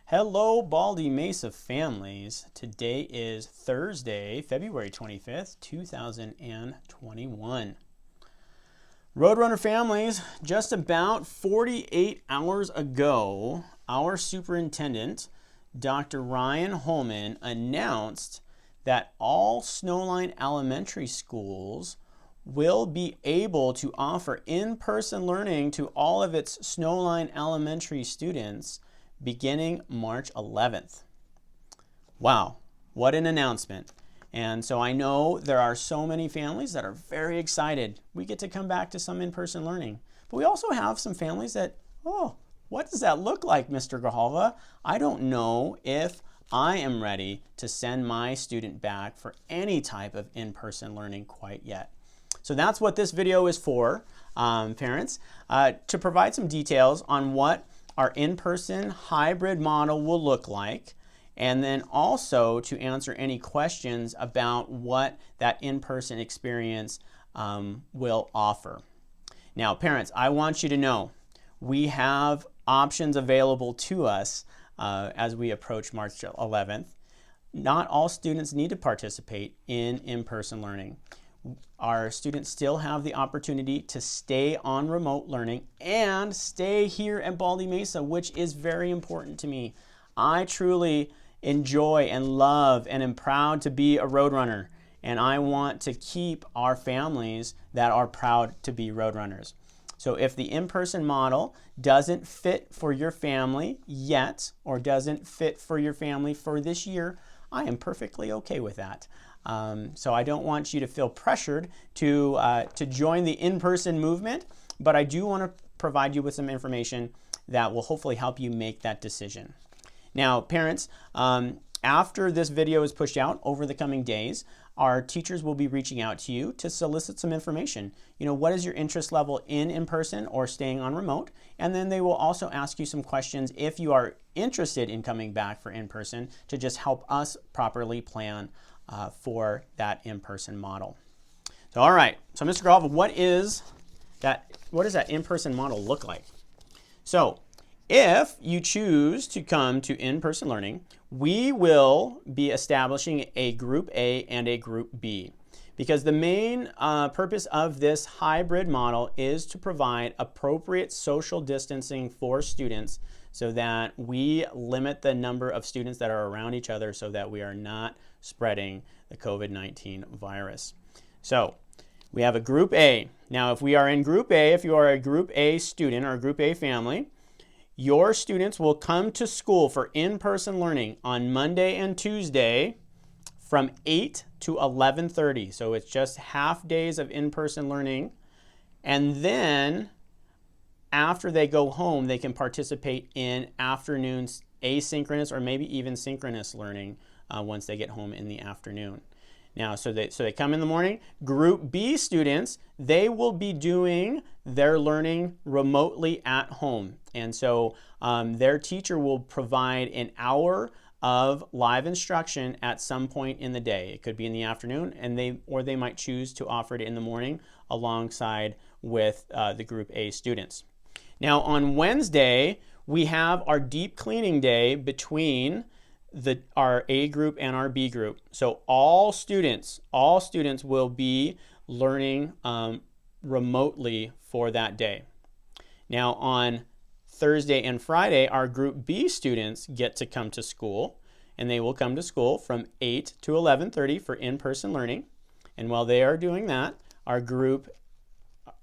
Hello, Baldy Mesa families. Today is Thursday, February 25th, 2021. Roadrunner families, just about 48 hours ago, our superintendent, Dr. Ryan Holman, announced that all Snowline Elementary schools will be able to offer in-person learning to all of its Snowline Elementary students beginning March 11th. Wow, what an announcement. And so I know there are so many families that are very excited. We get to come back to some in-person learning. But we also have some families that, oh, what does that look like, Mr. Grijalva? I don't know if I am ready to send my student back for any type of in-person learning quite yet. So that's what this video is for, parents, to provide some details on what our in-person hybrid model will look like, and then also to answer any questions about what that in-person experience will offer. Now, parents, I want you to know we have options available to us as we approach March 11th. Not all students need to participate in in-person learning. Our students still have the opportunity to stay on remote learning and stay here at Baldy Mesa, which is very important to me. I truly enjoy and love and am proud to be a Roadrunner, and I want to keep our families that are proud to be Roadrunners. So if the in-person model doesn't fit for your family yet, or doesn't fit for your family for this year, I am perfectly okay with that. So I don't want you to feel pressured to join the in-person movement, but I do want to provide you with some information that will hopefully help you make that decision. Now, parents, after this video is pushed out over the coming days, our teachers will be reaching out to you to solicit some information. You know, what is your interest level in person or staying on remote? And then they will also ask you some questions if you are interested in coming back for in-person to just help us properly plan for that in-person model. So, all right. So, Mr. Grijalva, what does that in-person model look like? So, if you choose to come to in-person learning, we will be establishing a Group A and a Group B, because the main purpose of this hybrid model is to provide appropriate social distancing for students so that we limit the number of students that are around each other so that we are not spreading the COVID-19 virus. So we have a Group A. Now, if we are in Group A, if you are a Group A student or a Group A family, your students will come to school for in-person learning on Monday and Tuesday from 8 to 11:30. So it's just half days of in-person learning. And then after they go home, they can participate in afternoons, asynchronous or maybe even synchronous learning once they get home in the afternoon. Now, so they come in the morning. Group B students, they will be doing their learning remotely at home. And so their teacher will provide an hour of live instruction at some point in the day. It could be in the afternoon, and they might choose to offer it in the morning alongside with the Group A students. Now, on Wednesday, we have our deep cleaning day between our A group and our B group. So all students will be learning remotely for that day. Now, on Thursday and Friday, our Group B students get to come to school, and they will come to school from 8 to 11:30 for in-person learning. And while they are doing that, our Group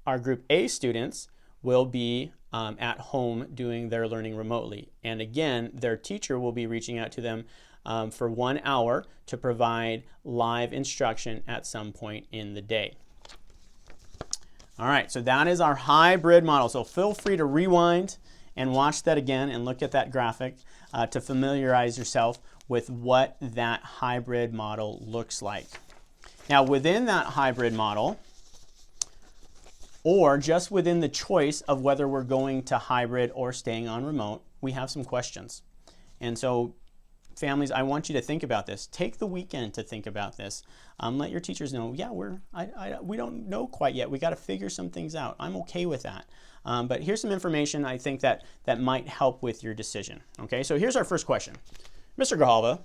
A students will be at home doing their learning remotely. And again, their teacher will be reaching out to them for 1 hour to provide live instruction at some point in the day. All right, so that is our hybrid model. So feel free to rewind and watch that again and look at that graphic to familiarize yourself with what that hybrid model looks like. Now, within that hybrid model, or just within the choice of whether we're going to hybrid or staying on remote, we have some questions. And so families, I want you to think about this. Take the weekend to think about this. Let your teachers know, yeah, we don't know quite yet. We got to figure some things out. I'm okay with that. But here's some information I think that might help with your decision. Okay, so here's our first question. Mr. Grijalva,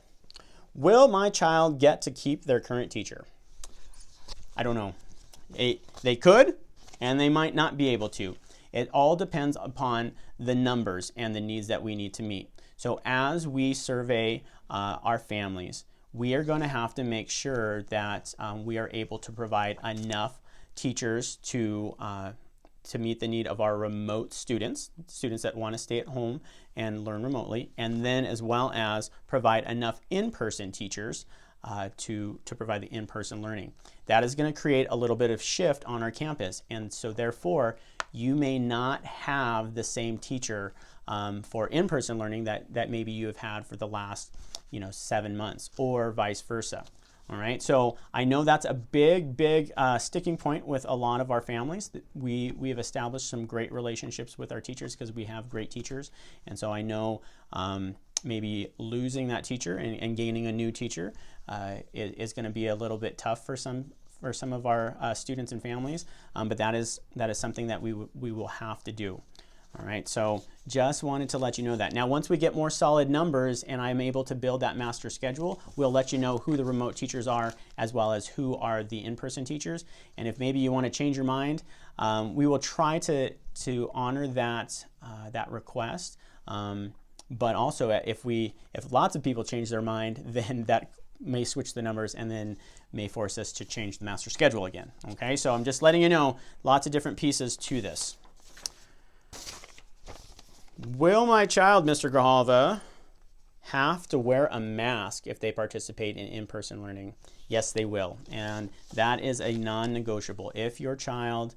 will my child get to keep their current teacher? I don't know. They could, and they might not be able to. It all depends upon the numbers and the needs that we need to meet. So as we survey our families, we are going to have to make sure that we are able to provide enough teachers to meet the need of our remote students that want to stay at home and learn remotely, and then as well as provide enough in-person teachers to provide the in-person learning. That is going to create a little bit of shift on our campus, and so therefore you may not have the same teacher for in-person learning that maybe you have had for the last 7 months, or vice versa. All right, so I know that's a big sticking point with a lot of our families. We have established some great relationships with our teachers because we have great teachers, and so I know maybe losing that teacher and gaining a new teacher is going to be a little bit tough for some of our students and families, but that is something that we will have to do. All right, so just wanted to let you know that. Now, once we get more solid numbers and I'm able to build that master schedule, we'll let you know who the remote teachers are as well as who are the in-person teachers. And if maybe you want to change your mind, we will try to honor that request. But also, if lots of people change their mind, then that may switch the numbers and then may force us to change the master schedule again. Okay, so I'm just letting you know, lots of different pieces to this. Will my child, Mr. Grijalva, have to wear a mask if they participate in in-person learning? Yes, they will, and that is a non-negotiable. If your child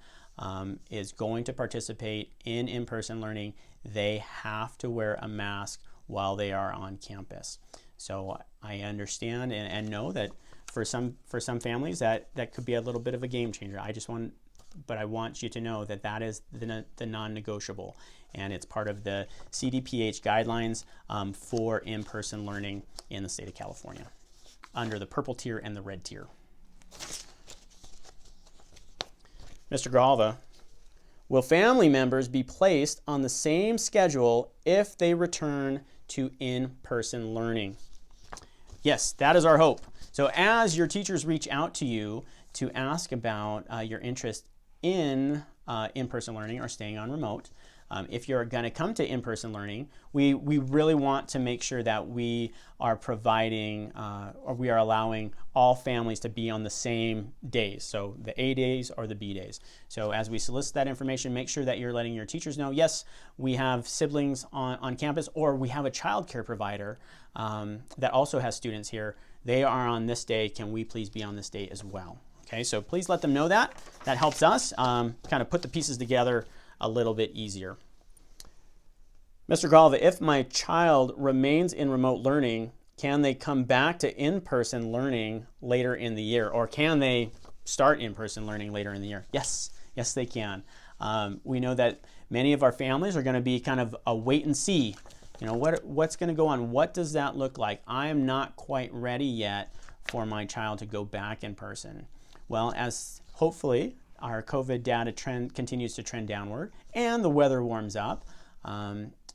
is going to participate in in-person learning, they have to wear a mask while they are on campus. So I understand and know that for some families that could be a little bit of a game changer. But I want you to know that is the non-negotiable, and it's part of the CDPH guidelines for in-person learning in the state of California under the purple tier and the red tier. Mr. Grijalva, will family members be placed on the same schedule if they return to in-person learning? Yes, that is our hope. So as your teachers reach out to you to ask about your interest in in-person learning or staying on remote, if you're going to come to in-person learning, we really want to make sure that we are providing or we are allowing all families to be on the same days, so the A days or the B days. So as we solicit that information, make sure that you're letting your teachers know, yes, we have siblings on campus, or we have a child care provider that also has students here. They are on this day. Can we please be on this day as well? Okay, so please let them know that. That helps us kind of put the pieces together a little bit easier. Mr. Grijalva, if my child remains in remote learning, can they come back to in-person learning later in the year? Or can they start in-person learning later in the year? Yes, they can. We know that many of our families are going to be kind of a wait and see. What's going to go on? What does that look like? I am not quite ready yet for my child to go back in person. Well, as hopefully our COVID data trend continues to trend downward and the weather warms up,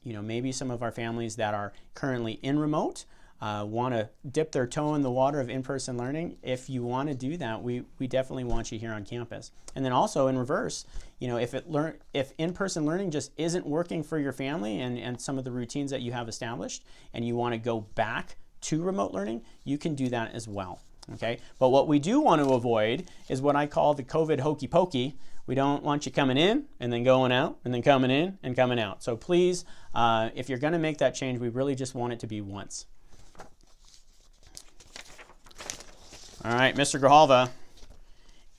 maybe some of our families that are currently in remote want to dip their toe in the water of in-person learning. If you want to do that, we definitely want you here on campus. And then also in reverse, if in-person learning just isn't working for your family and some of the routines that you have established, and you want to go back to remote learning, you can do that as well. Okay, but what we do want to avoid is what I call the COVID hokey pokey. We don't want you coming in and then going out and then coming in and coming out. So please, if you're going to make that change, we really just want it to be once. All right, Mr. Grijalva,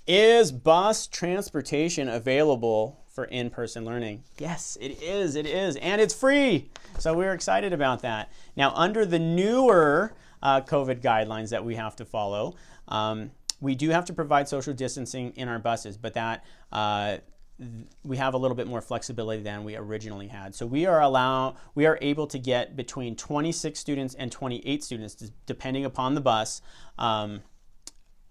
is bus transportation available for in-person learning? Yes, it is, and it's free. So we're excited about that. Now, under the newer COVID guidelines that we have to follow, we do have to provide social distancing in our buses, but that we have a little bit more flexibility than we originally had. So we are able to get between 26 students and 28 students, depending upon the bus, on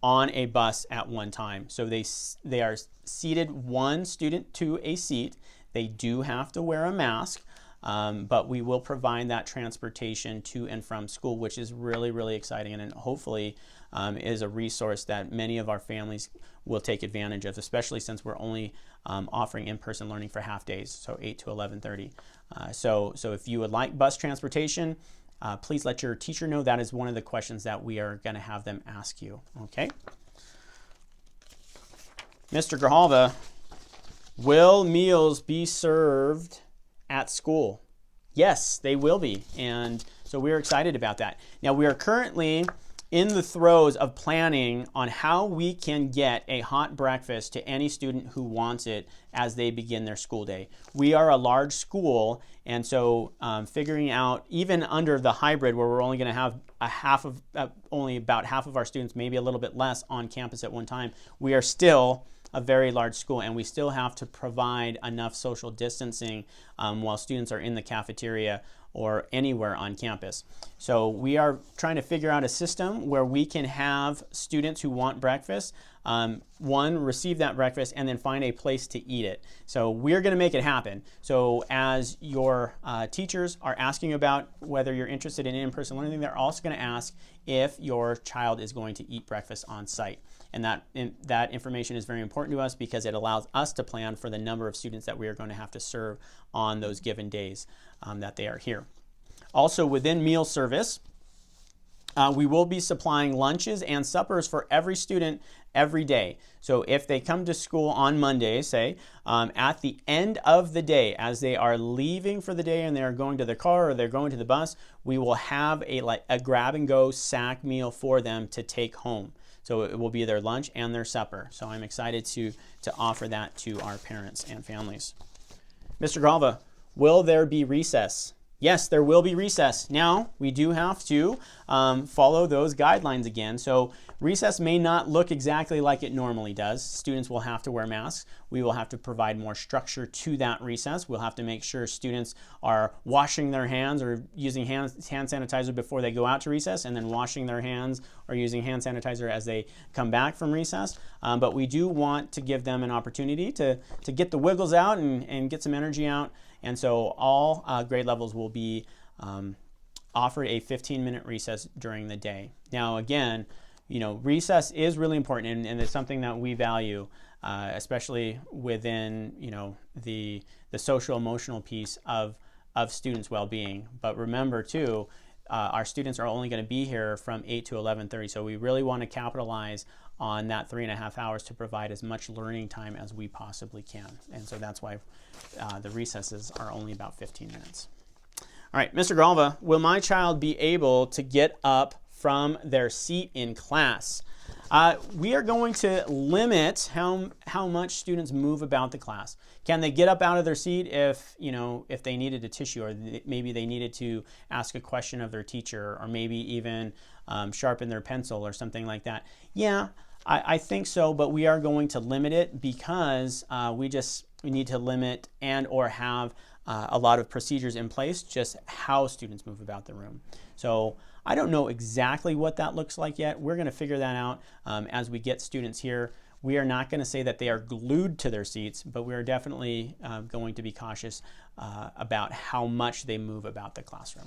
a bus at one time. So they are seated one student to a seat. They do have to wear a mask, but we will provide that transportation to and from school, which is really, really exciting, and hopefully is a resource that many of our families will take advantage of, especially since we're only offering in-person learning for half days, so 8 to 11:30. So if you would like bus transportation, please let your teacher know. That is one of the questions that we are going to have them ask you. Okay. Mr. Grijalva, will meals be served at school? Yes, they will be. And so we're excited about that. Now, we are currently in the throes of planning on how we can get a hot breakfast to any student who wants it as they begin their school day. We are a large school, and so figuring out, even under the hybrid where we're only going to have only about half of our students, maybe a little bit less, on campus at one time, we are still a very large school, and we still have to provide enough social distancing while students are in the cafeteria or anywhere on campus. So we are trying to figure out a system where we can have students who want breakfast, one, receive that breakfast, and then find a place to eat it. So we're going to make it happen. So as your teachers are asking about whether you're interested in in-person learning, they're also going to ask if your child is going to eat breakfast on site. And that information is very important to us because it allows us to plan for the number of students that we are going to have to serve on those given days that they are here. Also, within meal service, we will be supplying lunches and suppers for every student every day. So if they come to school on Monday, say, at the end of the day, as they are leaving for the day and they're going to their car or they're going to the bus, we will have a grab-and-go sack meal for them to take home. So it will be their lunch and their supper. So I'm excited to offer that to our parents and families. Mr. Grijalva, will there be recess? Yes, there will be recess. Now, we do have to follow those guidelines again. So recess may not look exactly like it normally does. Students will have to wear masks. We will have to provide more structure to that recess. We'll have to make sure students are washing their hands or using hand sanitizer before they go out to recess, and then washing their hands or using hand sanitizer as they come back from recess. But we do want to give them an opportunity to get the wiggles out and get some energy out. And so all grade levels will be offered a 15-minute recess during the day. Now, again, recess is really important, and it's something that we value, especially within, the social emotional piece of students' well-being. But remember, too, our students are only going to be here from 8 to 11:30, so we really want to capitalize on that 3.5 hours to provide as much learning time as we possibly can. And so that's why the recesses are only about 15 minutes. All right, Mr. Grijalva, will my child be able to get up from their seat in class? We are going to limit how much students move about the class. Can they get up out of their seat if they needed a tissue, or maybe they needed to ask a question of their teacher, or maybe even sharpen their pencil or something like that? Yeah, I think so, but we are going to limit it because we need to limit and or have a lot of procedures in place, just how students move about the room. So I don't know exactly what that looks like yet. We're going to figure that out as we get students here. We are not going to say that they are glued to their seats, but we are definitely going to be cautious about how much they move about the classroom.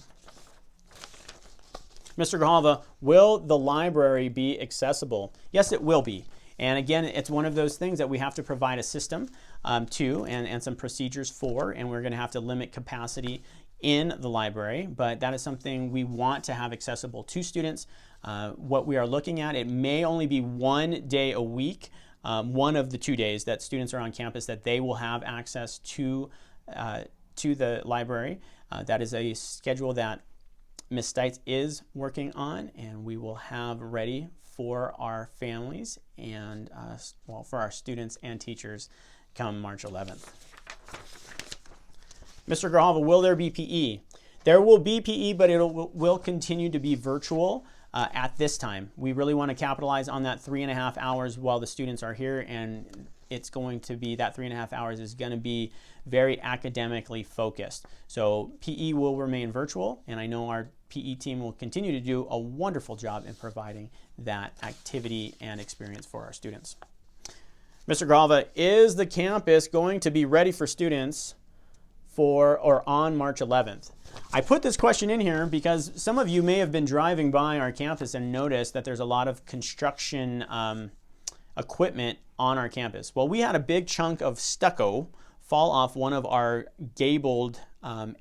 Mr. Grijalva, will the library be accessible? Yes, it will be. And again, it's one of those things that we have to provide a system to and some procedures for, and we're going to have to limit capacity in the library, but that is something we want to have accessible to students. What we are looking at, it may only be one day a week, one of the 2 days that students are on campus, that they will have access to the library. That is a schedule that Ms. Stites is working on, and we will have ready for our families and for our students and teachers come March 11th. Mr. Grijalva, will there be PE? There will be PE, but it will continue to be virtual at this time. We really want to capitalize on that 3.5 hours while the students are here, and it's going to be, that 3.5 hours is going to be very academically focused. So PE will remain virtual, and I know our PE team will continue to do a wonderful job in providing that activity and experience for our students. Mr. Gralva, is the campus going to be ready for students for or on March 11th? I put this question in here because some of you may have been driving by our campus and noticed that there's a lot of construction equipment on our campus. Well, we had a big chunk of stucco fall off one of our gabled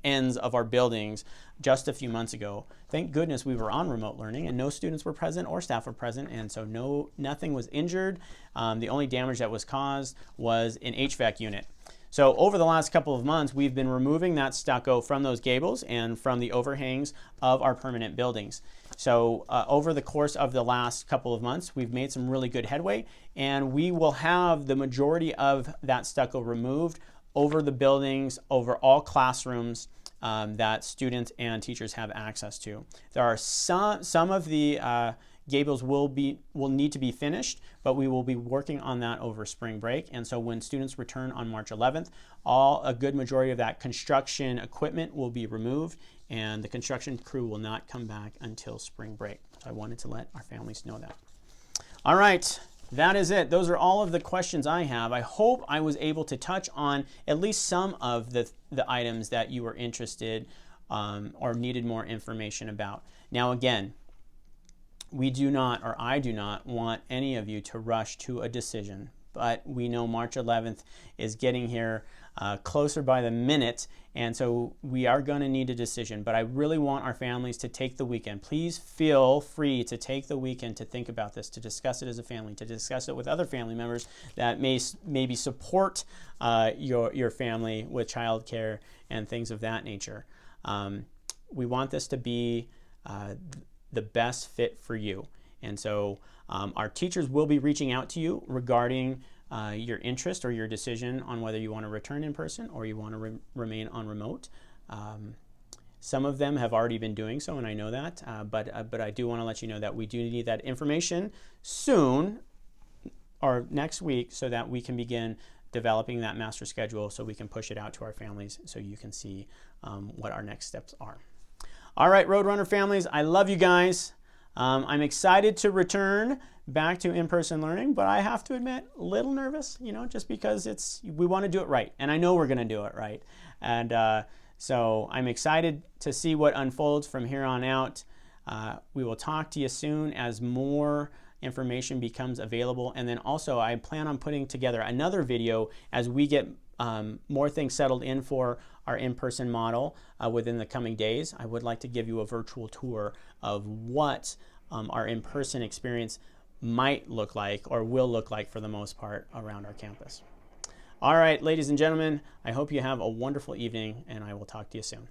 ends of our buildings just a few months ago. Thank goodness we were on remote learning and no students were present or staff were present, and so nothing was injured. The only damage that was caused was an HVAC unit. So over the last couple of months, we've been removing that stucco from those gables and from the overhangs of our permanent buildings. So over the course of the last couple of months, we've made some really good headway, and we will have the majority of that stucco removed over the buildings, over all classrooms that students and teachers have access to. There are some of the gables will need to be finished, but we will be working on that over spring break. And so when students return on March 11th, a good majority of that construction equipment will be removed, and the construction crew will not come back until spring break. So I wanted to let our families know that. All right, that is it. Those are all of the questions I have. I hope I was able to touch on at least some of the items that you were interested or needed more information about. Now again, we do not, or I do not, want any of you to rush to a decision, but we know March 11th is getting here closer by the minute, and so we are going to need a decision. But I really want our families to take the weekend. Please feel free to take the weekend to think about this, to discuss it as a family, to discuss it with other family members that may maybe support your family with childcare and things of that nature. We want this to be the best fit for you. And so our teachers will be reaching out to you regarding your interest or your decision on whether you want to return in person or you want to remain on remote. Some of them have already been doing so, and I know that, but I do want to let you know that we do need that information soon or next week so that we can begin developing that master schedule so we can push it out to our families so you can see what our next steps are. All right, Roadrunner families, I love you guys. I'm excited to return back to in-person learning, but I have to admit, a little nervous, just because we want to do it right. And I know we're going to do it right. And so I'm excited to see what unfolds from here on out. We will talk to you soon as more information becomes available. And then also I plan on putting together another video as we get more things settled in for our in-person model within the coming days. I would like to give you a virtual tour of what our in-person experience might look like or will look like for the most part around our campus. All right, ladies and gentlemen, I hope you have a wonderful evening, and I will talk to you soon.